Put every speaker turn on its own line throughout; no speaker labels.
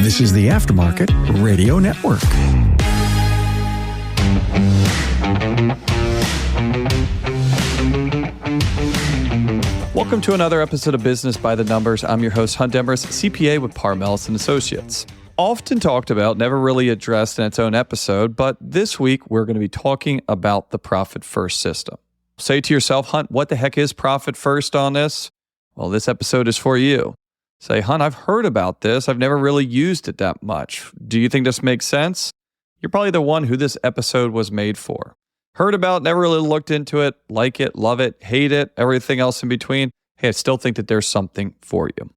This is the Aftermarket Radio Network.
Welcome to another episode of Business by the Numbers. I'm your host, Demarest, CPA with Parmelis & Associates. Often talked about, never really addressed in its own episode, but this week we're going to be talking about the Profit First system. Say to yourself, Hunt, what the heck is Profit First on this? Well, this episode is for you. Say, Hunt, I've heard about this. I've never really used it that much. Do you think this makes sense? You're probably the one who this episode was made for. Heard about, never really looked into it, like it, love it, hate it, everything else in between. Hey, I still think that there's something for you.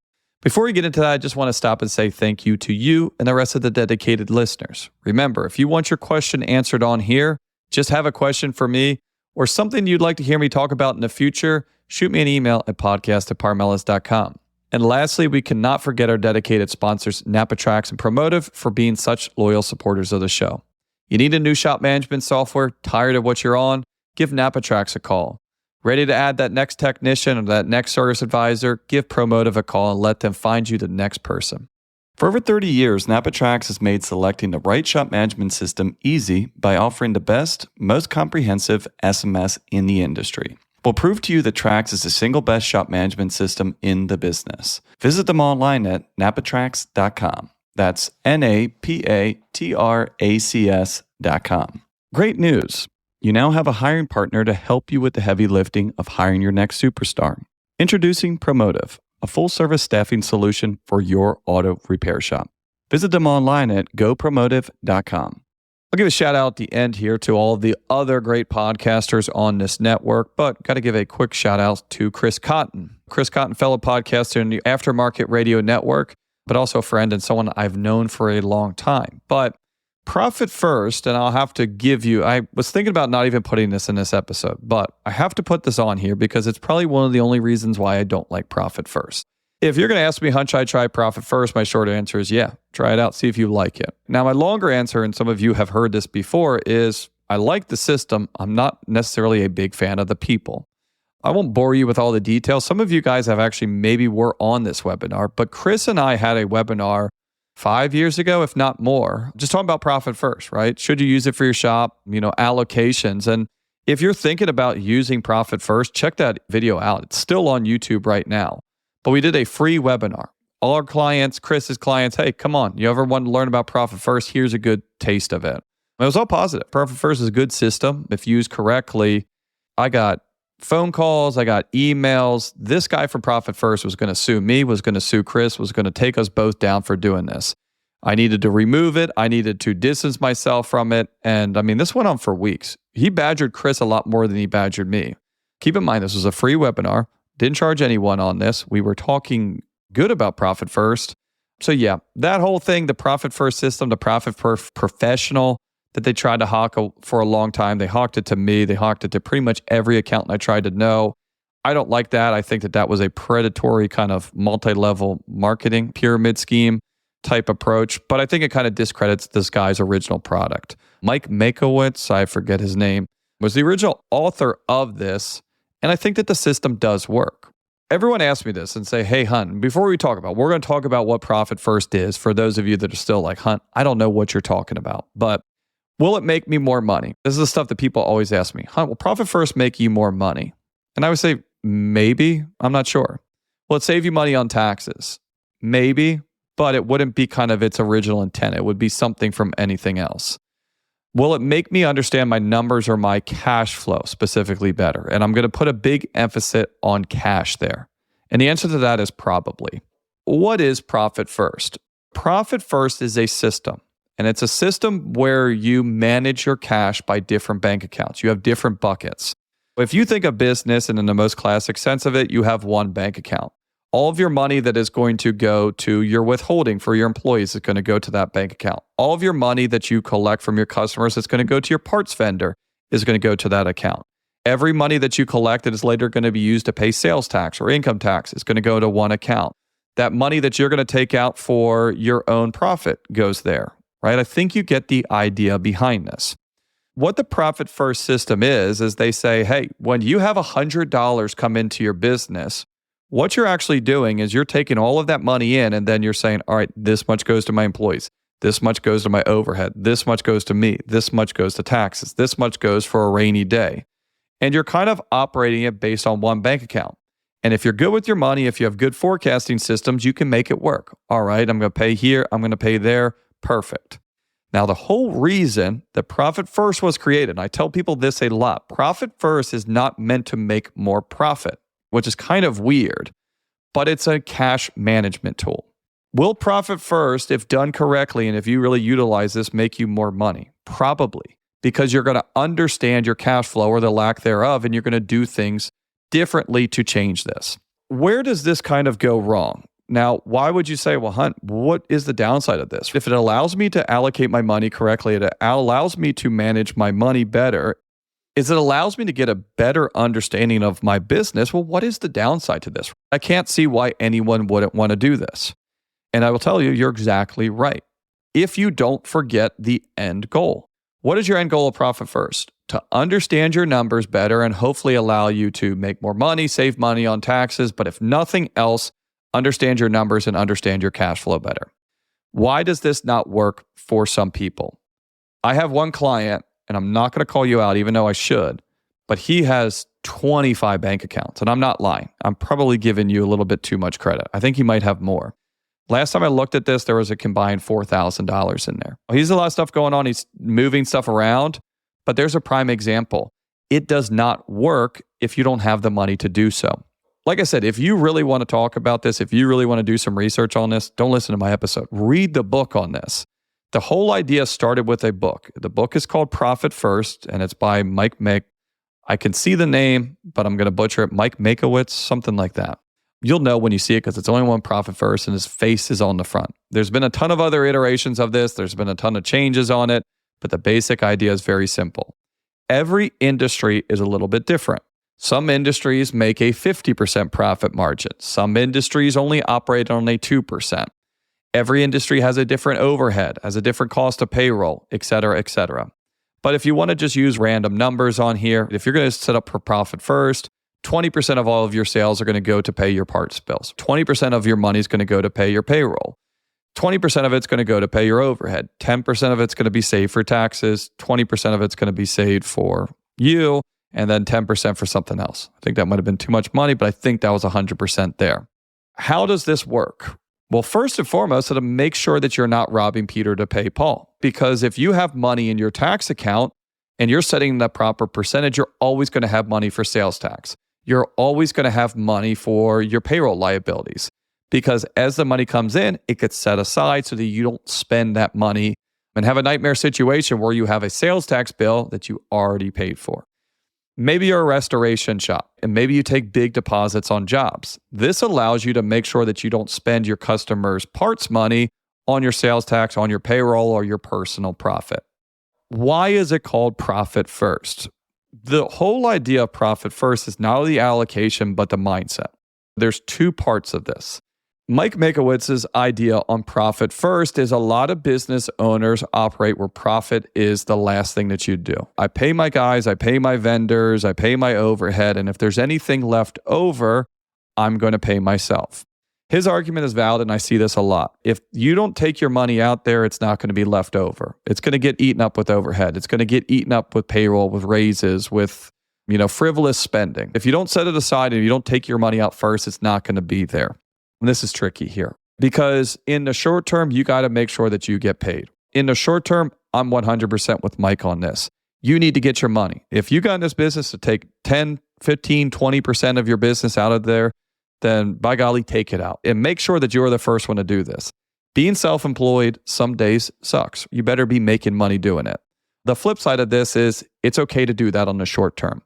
Before we get into that, I just want to stop and say thank you to you and the rest of the dedicated listeners. Remember, if you want your question answered on here, just have a question for me or something you'd like to hear me talk about in the future, shoot me an email at podcast@parmelis.com. And lastly, we cannot forget our dedicated sponsors, NAPA and Promotive, for being such loyal supporters of the show. You need a new shop management software, tired of what you're on? Give NAPA a call. Ready to add that next technician or that next service advisor? Give Promotive a call and let them find you the next person. For over 30 years, NAPA has made selecting the right shop management system easy by offering the best, most comprehensive SMS in the industry. We'll prove to you that Trax is the single best shop management system in the business. Visit them online at napatrax.com. That's NAPATRACS.com. Great news. You now have a hiring partner to help you with the heavy lifting of hiring your next superstar. Introducing Promotive, a full-service staffing solution for your auto repair shop. Visit them online at gopromotive.com. I'll give a shout out at the end here to all of the other great podcasters on this network, but got to give a quick shout out to Chris Cotton. Chris Cotton, fellow podcaster in the Aftermarket Radio Network, but also a friend and someone I've known for a long time. But Profit First, and I'll have to give you, I was thinking about not even putting this in this episode, but I have to put this on here because it's probably one of the only reasons why I don't like Profit First. If you're going to ask me, Hunt, should I try Profit First? My short answer is yeah, try it out, see if you like it. Now, my longer answer, and some of you have heard this before, is I like the system. I'm not necessarily a big fan of the people. I won't bore you with all the details. Some of you guys have actually maybe were on this webinar, but Chris and I had a webinar 5 years ago, if not more, just talking about Profit First, right? Should you use it for your shop? Allocations. And if you're thinking about using Profit First, check that video out. It's still on YouTube right now. But we did a free webinar. All our clients, Chris's clients, hey, come on. You ever want to learn about Profit First? Here's a good taste of it. And it was all positive. Profit First is a good system. If used correctly, I got phone calls, I got emails. This guy from Profit First was going to sue me, was going to sue Chris, was going to take us both down for doing this. I needed to remove it. I needed to distance myself from it. And this went on for weeks. He badgered Chris a lot more than he badgered me. Keep in mind, this was a free webinar. Didn't charge anyone on this. We were talking good about Profit First. So yeah, that whole thing, the Profit First system, the Profit First professional that they tried to hawk for a long time. They hawked it to me. They hawked it to pretty much every accountant I tried to know. I don't like that. I think that was a predatory kind of multi-level marketing pyramid scheme type approach. But I think it kind of discredits this guy's original product. Mike Makowitz, I forget his name, was the original author of this. And I think that the system does work. Everyone asks me this and say, hey, Hunt, before we talk about, we're going to talk about what Profit First is for those of you that are still like, Hunt, I don't know what you're talking about, but will it make me more money? This is the stuff that people always ask me. Hunt, will Profit First make you more money? And I would say, maybe, I'm not sure. Will it save you money on taxes? Maybe, but it wouldn't be kind of its original intent. It would be something from anything else. Will it make me understand my numbers or my cash flow specifically better? And I'm going to put a big emphasis on cash there. And the answer to that is probably. What is Profit First? Profit First is a system. And it's a system where you manage your cash by different bank accounts. You have different buckets. If you think of business, and in the most classic sense of it, you have one bank account. All of your money that is going to go to your withholding for your employees is going to go to that bank account. All of your money that you collect from your customers that's going to go to your parts vendor is going to go to that account. Every money that you collect that is later going to be used to pay sales tax or income tax is going to go to one account. That money that you're going to take out for your own profit goes there, right? I think you get the idea behind this. What the Profit First system is they say, hey, when you have $100 come into your business, What you're actually doing is you're taking all of that money in and then you're saying, all right, this much goes to my employees. This much goes to my overhead. This much goes to me. This much goes to taxes. This much goes for a rainy day. And you're kind of operating it based on one bank account. And if you're good with your money, if you have good forecasting systems, you can make it work. All right, I'm going to pay here. I'm going to pay there. Perfect. Now, the whole reason that Profit First was created, and I tell people this a lot, Profit First is not meant to make more profit, which is kind of weird, but it's a cash management tool. Will Profit First, if done correctly, and if you really utilize this, make you more money? Probably, because you're going to understand your cash flow or the lack thereof, and you're going to do things differently to change this. Where does this kind of go wrong? Now, why would you say, well, Hunt, what is the downside of this? If it allows me to allocate my money correctly, it allows me to manage my money better, it allows me to get a better understanding of my business. Well, what is the downside to this? I can't see why anyone wouldn't want to do this. And I will tell you, you're exactly right. If you don't forget the end goal. What is your end goal of Profit First? To understand your numbers better and hopefully allow you to make more money, save money on taxes, but if nothing else, understand your numbers and understand your cash flow better. Why does this not work for some people? I have one client, and I'm not going to call you out, even though I should, but he has 25 bank accounts, and I'm not lying. I'm probably giving you a little bit too much credit. I think he might have more. Last time I looked at this, there was a combined $4,000 in there. He has a lot of stuff going on. He's moving stuff around, but there's a prime example. It does not work if you don't have the money to do so. Like I said, if you really want to talk about this, if you really want to do some research on this, don't listen to my episode. Read the book on this. The whole idea started with a book. The book is called Profit First, and it's by Mike Make. I can see the name, but I'm going to butcher it. Mike Makowitz, something like that. You'll know when you see it because it's only one Profit First, and his face is on the front. There's been a ton of other iterations of this. There's been a ton of changes on it, but the basic idea is very simple. Every industry is a little bit different. Some industries make a 50% profit margin. Some industries only operate on a 2%. Every industry has a different overhead, has a different cost of payroll, et cetera, et cetera. But if you want to just use random numbers on here, if you're going to set up for Profit First, 20% of all of your sales are going to go to pay your parts bills. 20% of your money is going to go to pay your payroll. 20% of it's going to go to pay your overhead. 10% of it's going to be saved for taxes. 20% of it's going to be saved for you. And then 10% for something else. I think that might have been too much money, but I think that was 100% there. How does this work? Well, first and foremost, to make sure that you're not robbing Peter to pay Paul. Because if you have money in your tax account and you're setting the proper percentage, you're always going to have money for sales tax. You're always going to have money for your payroll liabilities. Because as the money comes in, it gets set aside so that you don't spend that money and have a nightmare situation where you have a sales tax bill that you already paid for. Maybe you're a restoration shop and maybe you take big deposits on jobs. This allows you to make sure that you don't spend your customers' parts money on your sales tax, on your payroll, or your personal profit. Why is it called Profit First? The whole idea of Profit First is not only the allocation, but the mindset. There's two parts of this. Mike Makowitz's idea on Profit First is a lot of business owners operate where profit is the last thing that you do. I pay my guys, I pay my vendors, I pay my overhead, and if there's anything left over, I'm going to pay myself. His argument is valid, and I see this a lot. If you don't take your money out there, it's not going to be left over. It's going to get eaten up with overhead. It's going to get eaten up with payroll, with raises, with frivolous spending. If you don't set it aside and you don't take your money out first, it's not going to be there. And this is tricky here because in the short term, you got to make sure that you get paid. In the short term, I'm 100% with Mike on this. You need to get your money. If you got in this business to take 10, 15, 20% of your business out of there, then by golly, take it out and make sure that you're the first one to do this. Being self-employed some days sucks. You better be making money doing it. The flip side of this is it's okay to do that on the short term.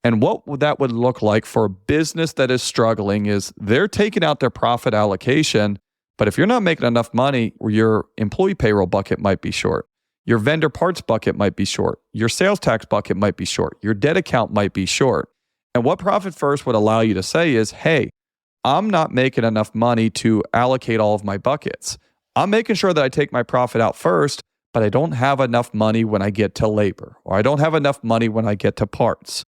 And what that would look like for a business that is struggling is they're taking out their profit allocation, but if you're not making enough money, your employee payroll bucket might be short. Your vendor parts bucket might be short. Your sales tax bucket might be short. Your debt account might be short. And what Profit First would allow you to say is, hey, I'm not making enough money to allocate all of my buckets. I'm making sure that I take my profit out first, but I don't have enough money when I get to labor, or I don't have enough money when I get to parts.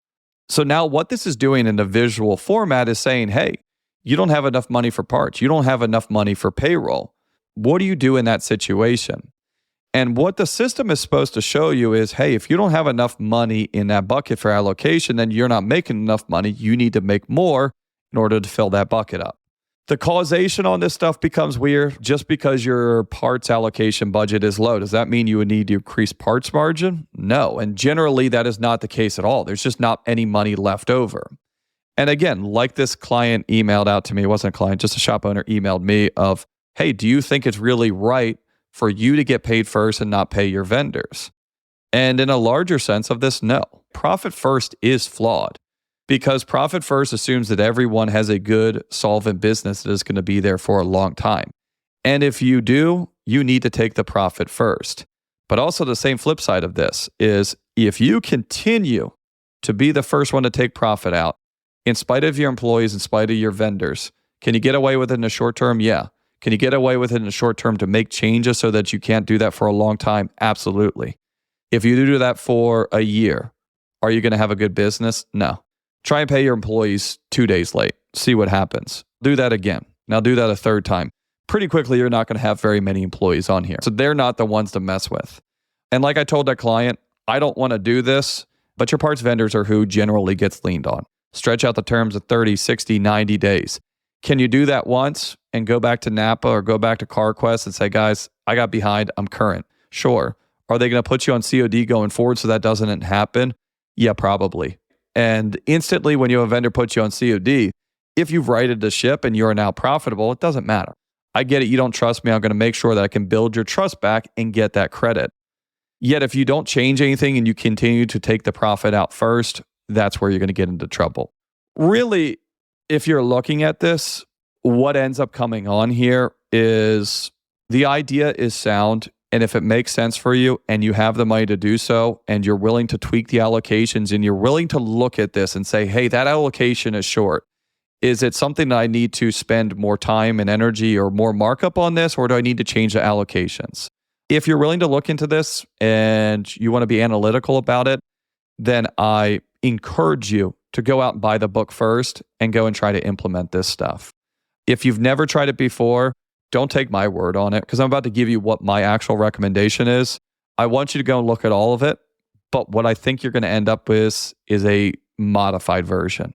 So now what this is doing in the visual format is saying, hey, You don't have enough money for parts. You don't have enough money for payroll. What do you do in that situation? And what the system is supposed to show you is, hey, if you don't have enough money in that bucket for allocation, then you're not making enough money. You need to make more in order to fill that bucket up. The causation on this stuff becomes weird. Just because your parts allocation budget is low, does that mean you would need to increase parts margin? No. And generally, that is not the case at all. There's just not any money left over. And again, like this client emailed out to me, it wasn't a client, just a shop owner emailed me of, hey, do you think it's really right for you to get paid first and not pay your vendors? And in a larger sense of this, no. Profit first is flawed because profit first assumes that everyone has a good, solvent business that is going to be there for a long time. And if you do, you need to take the profit first. But also the same flip side of this is if you continue to be the first one to take profit out, in spite of your employees, in spite of your vendors, can you get away with it in the short term? Yeah. Can you get away with it in the short term to make changes so that you can't do that for a long time? Absolutely. If you do that for a year, are you going to have a good business? No. Try and pay your employees 2 days late. See what happens. Do that again. Now do that a third time. Pretty quickly, you're not going to have very many employees on here. So they're not the ones to mess with. And like I told that client, I don't want to do this, but your parts vendors are who generally gets leaned on. Stretch out the terms of 30, 60, 90 days. Can you do that once and go back to NAPA or go back to CarQuest and say, guys, I got behind, I'm current? Sure. Are they going to put you on COD going forward so that doesn't happen? Yeah, probably. And instantly when your vendor puts you on COD, if you've righted the ship and you're now profitable, it doesn't matter. I get it. You don't trust me. I'm going to make sure that I can build your trust back and get that credit. Yet if you don't change anything and you continue to take the profit out first, that's where you're going to get into trouble. Really, if you're looking at this, what ends up coming on here is the idea is sound. And if it makes sense for you and you have the money to do so, and you're willing to tweak the allocations and you're willing to look at this and say, hey, that allocation is short. Is it something that I need to spend more time and energy or more markup on this, or do I need to change the allocations? If you're willing to look into this and you want to be analytical about it, then I encourage you to go out and buy the book first and go and try to implement this stuff. If you've never tried it before, don't take my word on it because I'm about to give you what my actual recommendation is. I want you to go and look at all of it, but what I think you're going to end up with is a modified version.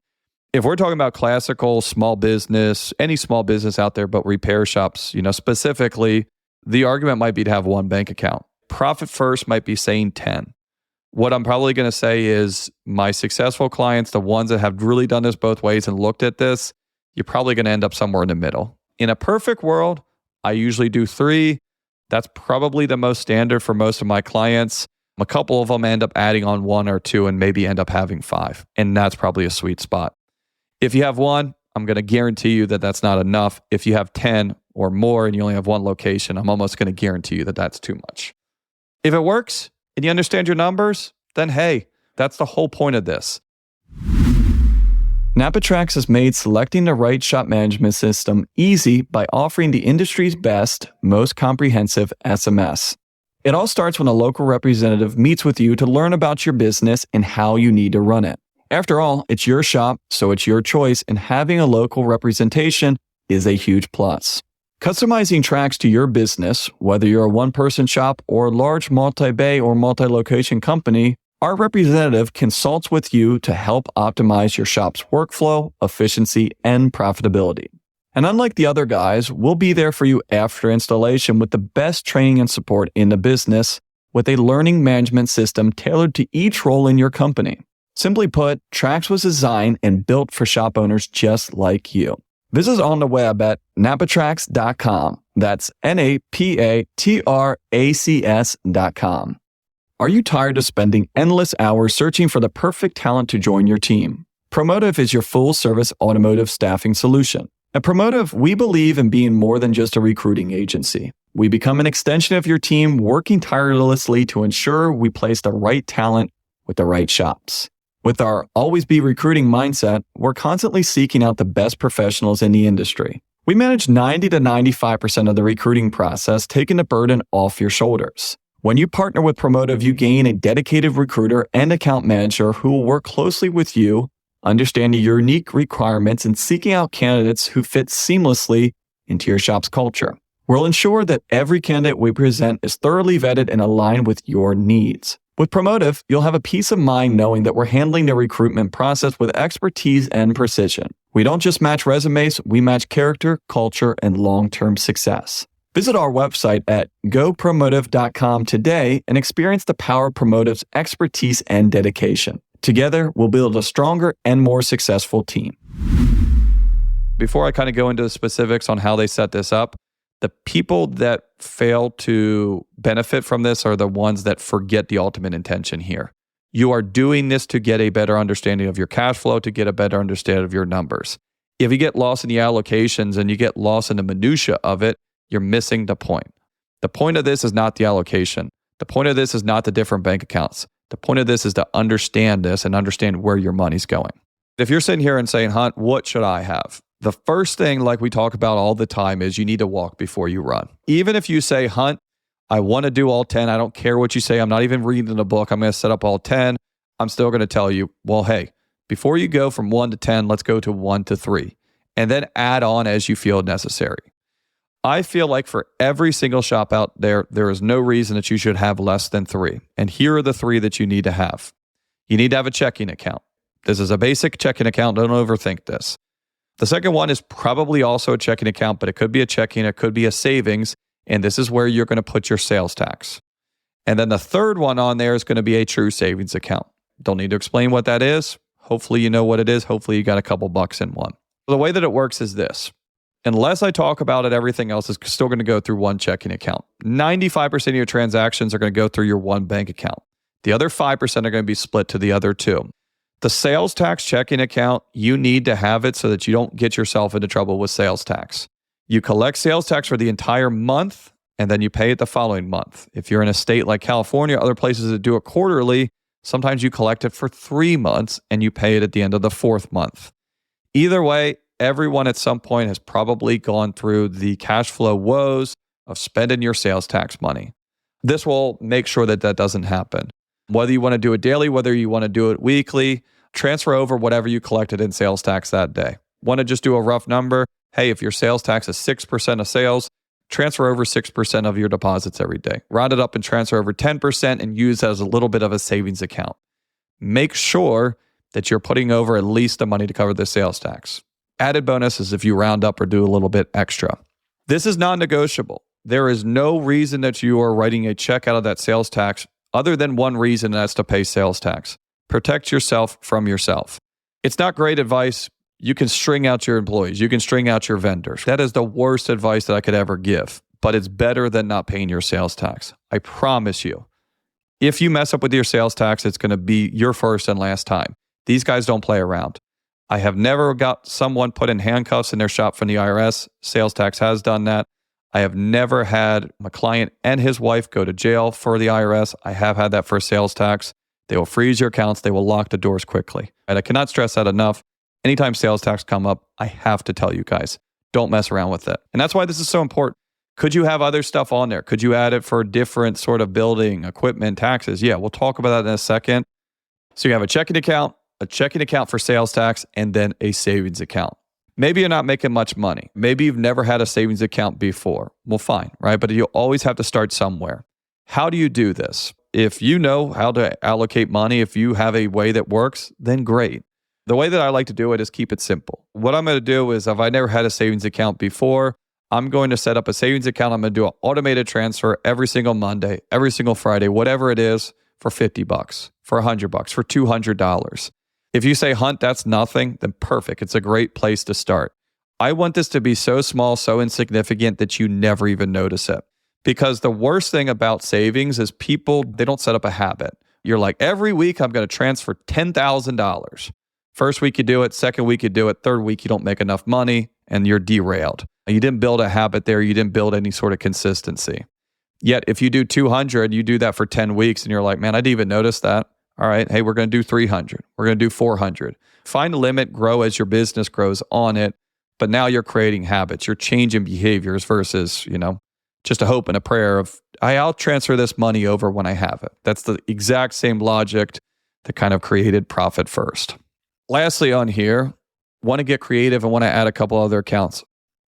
If we're talking about classical small business, any small business out there, but repair shops, specifically, the argument might be to have one bank account. Profit first might be saying 10. What I'm probably going to say is my successful clients, the ones that have really done this both ways and looked at this, you're probably going to end up somewhere in the middle. In a perfect world, I usually do 3. That's probably the most standard for most of my clients. A couple of them end up adding on 1 or 2 and maybe end up having 5. And that's probably a sweet spot. If you have 1, I'm going to guarantee you that that's not enough. If you have 10 or more and you only have 1 location, I'm almost going to guarantee you that that's too much. If it works and you understand your numbers, then hey, that's the whole point of this. NAPA Trax has made selecting the right shop management system easy by offering the industry's best, most comprehensive SMS. It all starts when a local representative meets with you to learn about your business and how you need to run it. After all, it's your shop, so it's your choice, and having a local representation is a huge plus. Customizing Trax to your business, whether you're a one-person shop or a large multi-bay or multi-location company, our representative consults with you to help optimize your shop's workflow, efficiency, and profitability. And unlike the other guys, we'll be there for you after installation with the best training and support in the business with a learning management system tailored to each role in your company. Simply put, Trax was designed and built for shop owners just like you. Visit us on the web at napatrax.com. That's NAPATRACS.com. Are you tired of spending endless hours searching for the perfect talent to join your team? Promotive is your full-service automotive staffing solution. At Promotive, we believe in being more than just a recruiting agency. We become an extension of your team, working tirelessly to ensure we place the right talent with the right shops. With our always be recruiting mindset, we're constantly seeking out the best professionals in the industry. We manage 90 to 95% of the recruiting process, taking the burden off your shoulders. When you partner with Promotive, you gain a dedicated recruiter and account manager who will work closely with you understanding your unique requirements, and seeking out candidates who fit seamlessly into your shop's culture. We'll ensure that every candidate we present is thoroughly vetted and aligned with your needs. With Promotive, you'll have a peace of mind knowing that we're handling the recruitment process with expertise and precision. We don't just match resumes, we match character, culture, and long-term success. Visit our website at gopromotive.com today and experience the power of Promotive's expertise and dedication. Together, we'll build a stronger and more successful team. Before I kind of go into the specifics on how they set this up, the people that fail to benefit from this are the ones that forget the ultimate intention here. You are doing this to get a better understanding of your cash flow, to get a better understanding of your numbers. If you get lost in the allocations and you get lost in the minutia of it, you're missing the point. The point of this is not the allocation. The point of this is not the different bank accounts. The point of this is to understand this and understand where your money's going. If you're sitting here and saying, Hunt, what should I have? The first thing, like we talk about all the time, is you need to walk before you run. Even if you say, Hunt, I want to do all 10. I don't care what you say. I'm not even reading the book. I'm going to set up all 10. I'm still going to tell you, well, hey, before you go from 1 to 10, let's go to 1 to 3. And then add on as you feel necessary. I feel like for every single shop out there, there is no reason that you should have less than 3. And here are the 3 that you need to have. You need to have a checking account. This is a basic checking account. Don't overthink this. The second one is probably also a checking account, but it could be a checking, it could be a savings, and this is where you're going to put your sales tax. And then the third one on there is going to be a true savings account. Don't need to explain what that is. Hopefully you know what it is. Hopefully you got a couple bucks in one. The way that it works is this. Unless I talk about it, everything else is still going to go through one checking account. 95% of your transactions are going to go through your one bank account. The other 5% are going to be split to the other 2. The sales tax checking account, you need to have it so that you don't get yourself into trouble with sales tax. You collect sales tax for the entire month, and then you pay it the following month. If you're in a state like California, other places that do it quarterly, sometimes you collect it for 3 months, and you pay it at the end of the 4th month. Either way, everyone at some point has probably gone through the cash flow woes of spending your sales tax money. This will make sure that that doesn't happen. Whether you want to do it daily, whether you want to do it weekly, transfer over whatever you collected in sales tax that day. Want to just do a rough number? Hey, if your sales tax is 6% of sales, transfer over 6% of your deposits every day. Round it up and transfer over 10% and use that as a little bit of a savings account. Make sure that you're putting over at least the money to cover the sales tax. Added bonus is if you round up or do a little bit extra. This is non-negotiable. There is no reason that you are writing a check out of that sales tax other than one reason, and that's to pay sales tax. Protect yourself from yourself. It's not great advice. You can string out your employees. You can string out your vendors. That is the worst advice that I could ever give, but it's better than not paying your sales tax. I promise you. If you mess up with your sales tax, it's going to be your first and last time. These guys don't play around. I have never got someone put in handcuffs in their shop from the IRS. Sales tax has done that. I have never had a client and his wife go to jail for the IRS. I have had that for sales tax. They will freeze your accounts. They will lock the doors quickly. And I cannot stress that enough. Anytime sales tax come up, I have to tell you guys, don't mess around with it. And that's why this is so important. Could you have other stuff on there? Could you add it for different sort of building, equipment, taxes? Yeah, we'll talk about that in a second. So you have a checking account for sales tax, and then a savings account. Maybe you're not making much money. Maybe you've never had a savings account before. Well, fine, right? But you always have to start somewhere. How do you do this? If you know how to allocate money, if you have a way that works, then great. The way that I like to do it is keep it simple. What I'm going to do is, if I never had a savings account before, I'm going to set up a savings account. I'm going to do an automated transfer every single Monday, every single Friday, whatever it is, for $50, for $100, for $200. If you say, Hunt, that's nothing, then perfect. It's a great place to start. I want this to be so small, so insignificant that you never even notice it. Because the worst thing about savings is people, they don't set up a habit. You're like, every week I'm going to transfer $10,000. First week you do it, second week you do it, third week you don't make enough money and you're derailed. You didn't build a habit there. You didn't build any sort of consistency. Yet if you do 200, you do that for 10 weeks and you're like, man, I didn't even notice that. All right, hey, we're going to do 300. We're going to do 400. Find a limit, grow as your business grows on it. But now you're creating habits. You're changing behaviors versus, just a hope and a prayer of, I'll transfer this money over when I have it. That's the exact same logic that kind of created Profit First. Lastly on here, want to get creative and want to add a couple other accounts.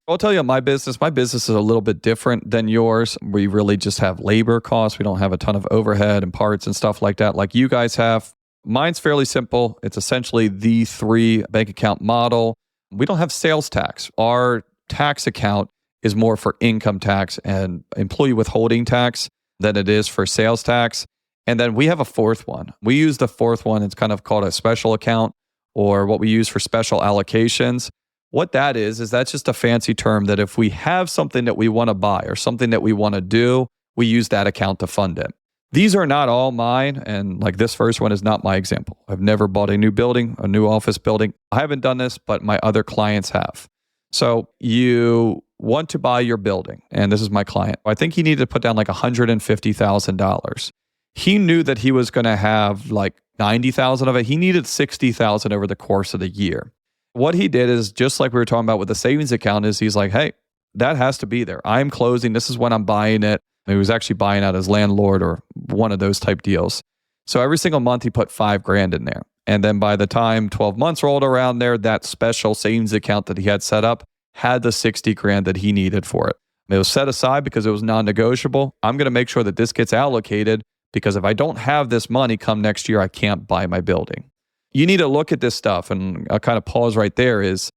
I'll tell you my business is a little bit different than yours. We really just have labor costs. We don't have a ton of overhead and parts and stuff like that like you guys have. Mine's fairly simple. It's essentially the 3 bank account model. We don't have sales tax. Our tax account is more for income tax and employee withholding tax than it is for sales tax. And then we have a 4th one. We use the 4th one. It's kind of called a special account, or what we use for special allocations. What that is that's just a fancy term that if we have something that we want to buy or something that we want to do, we use that account to fund it. These are not all mine, and like this first one is not my example. I've never bought a new building, a new office building. I haven't done this, but my other clients have. So you want to buy your building, and this is my client. I think he needed to put down like $150,000. He knew that he was going to have like 90,000 of it. He needed 60,000 over the course of the year. What he did is, just like we were talking about with the savings account, is he's like, hey, that has to be there. I'm closing. This is when I'm buying it. He was actually buying out his landlord or one of those type deals. So every single month he put $5,000 in there. And then by the time 12 months rolled around there, that special savings account that he had set up had the $60,000 that he needed for it. It was set aside because it was non-negotiable. I'm going to make sure that this gets allocated, because if I don't have this money come next year, I can't buy my building. You need to look at this stuff, and I'll kind of pause right there, is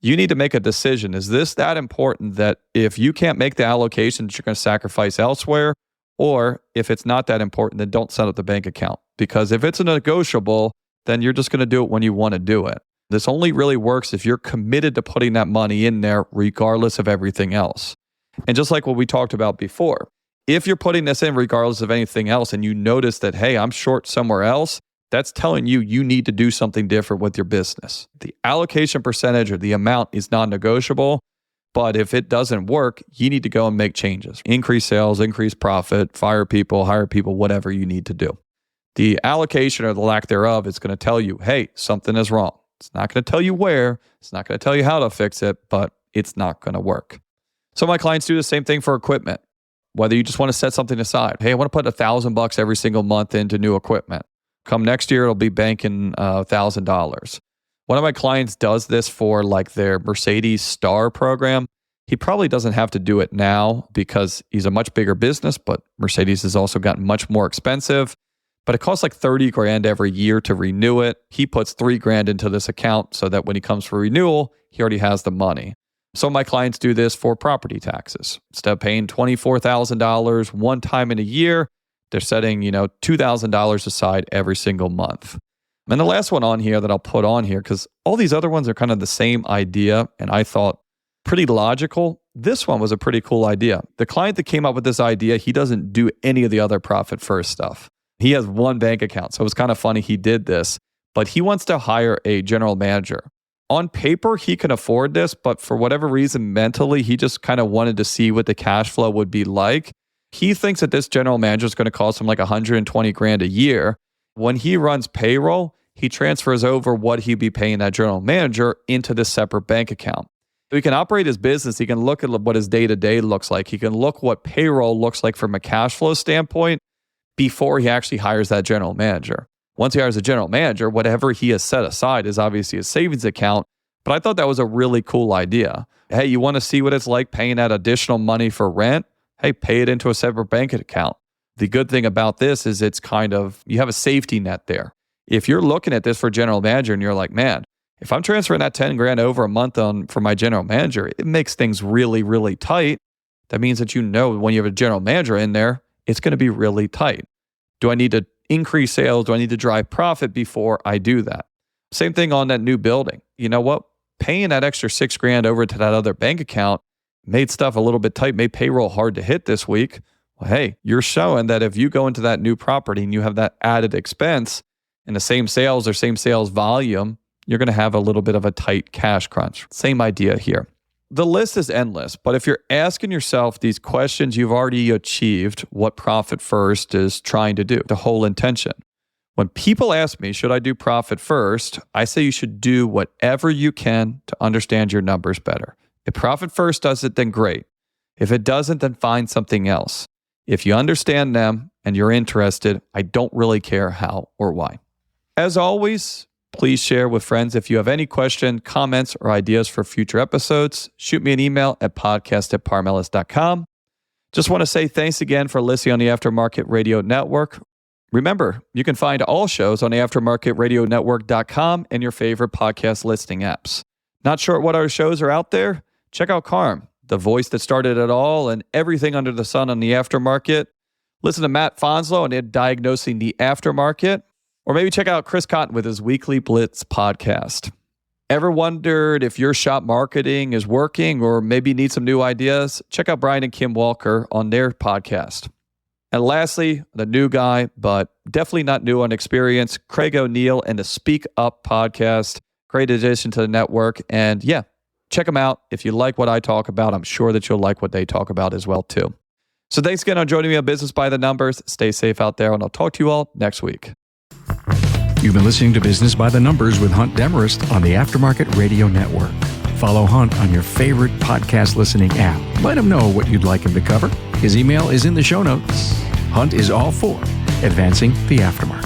you need to make a decision. Is this that important that if you can't make the allocations, you're going to sacrifice elsewhere? Or if it's not that important, then don't set up the bank account. Because if it's a negotiable, then you're just going to do it when you want to do it. This only really works if you're committed to putting that money in there regardless of everything else. And just like what we talked about before, if you're putting this in regardless of anything else and you notice that, hey, I'm short somewhere else, that's telling you you need to do something different with your business. The allocation percentage or the amount is non-negotiable, but if it doesn't work, you need to go and make changes. Increase sales, increase profit, fire people, hire people, whatever you need to do. The allocation or the lack thereof is going to tell you, hey, something is wrong. It's not going to tell you where, it's not going to tell you how to fix it, but it's not going to work. So my clients do the same thing for equipment. Whether you just want to set something aside. Hey, I want to put $1,000 every single month into new equipment. Come next year, it'll be banking $1,000. One of my clients does this for like their Mercedes Star program. He probably doesn't have to do it now because he's a much bigger business, but Mercedes has also gotten much more expensive. But it costs like $30,000 every year to renew it. He puts $3,000 into this account so that when he comes for renewal, he already has the money. So my clients do this for property taxes. Instead of paying $24,000 one time in a year, they're setting, $2,000 aside every single month. And the last one on here that I'll put on here, because all these other ones are kind of the same idea, and I thought pretty logical. This one was a pretty cool idea. The client that came up with this idea, he doesn't do any of the other profit first stuff. He has one bank account, so it was kind of funny he did this, but he wants to hire a general manager. On paper, he can afford this, but for whatever reason, mentally, he just kind of wanted to see what the cash flow would be like. He thinks that this general manager is going to cost him like $120,000 a year. When he runs payroll, he transfers over what he'd be paying that general manager into this separate bank account. He can operate his business. He can look at what his day-to-day looks like. He can look what payroll looks like from a cash flow standpoint before he actually hires that general manager. Once he hires a general manager, whatever he has set aside is obviously a savings account. But I thought that was a really cool idea. Hey, you want to see what it's like paying that additional money for rent? Hey, pay it into a separate bank account. The good thing about this is it's kind of, you have a safety net there. If you're looking at this for general manager and you're like, man, if I'm transferring that $10,000 over a month for my general manager, it makes things really, really tight. That means that when you have a general manager in there, it's going to be really tight. Do I need to increase sales? Do I need to drive profit before I do that? Same thing on that new building. You know what? Paying that extra $6,000 over to that other bank account made stuff a little bit tight, made payroll hard to hit this week. Well, hey, you're showing that if you go into that new property and you have that added expense and the same sales or same sales volume, you're going to have a little bit of a tight cash crunch. Same idea here. The list is endless, but if you're asking yourself these questions, you've already achieved what Profit First is trying to do, the whole intention. When people ask me, should I do Profit First? I say you should do whatever you can to understand your numbers better. If Profit First does it, then great. If it doesn't, then find something else. If you understand them and you're interested, I don't really care how or why. As always, Please share with friends. If you have any question, comments, or ideas for future episodes, shoot me an email at podcast@parmelis.com. Just want to say thanks again for listening on the Aftermarket Radio Network. Remember, you can find all shows on the aftermarketradionetwork.com and your favorite podcast listening apps. Not sure what other shows are out there? Check out Carm, the voice that started it all and everything under the sun on the aftermarket. Listen to Matt Fonslow and Diagnosing the Aftermarket. Or maybe check out Chris Cotton with his Weekly Blitz podcast. Ever wondered if your shop marketing is working or maybe need some new ideas? Check out Brian and Kim Walker on their podcast. And lastly, the new guy, but definitely not new on experience, Craig O'Neill and the Speak Up podcast. Great addition to the network. And yeah, check them out. If you like what I talk about, I'm sure that you'll like what they talk about as well too. So thanks again for joining me on Business by the Numbers. Stay safe out there, and I'll talk to you all next week.
You've been listening to Business by the Numbers with Hunt Demarest on the Aftermarket Radio Network. Follow Hunt on your favorite podcast listening app. Let him know what you'd like him to cover. His email is in the show notes. Hunt is all for advancing the aftermarket.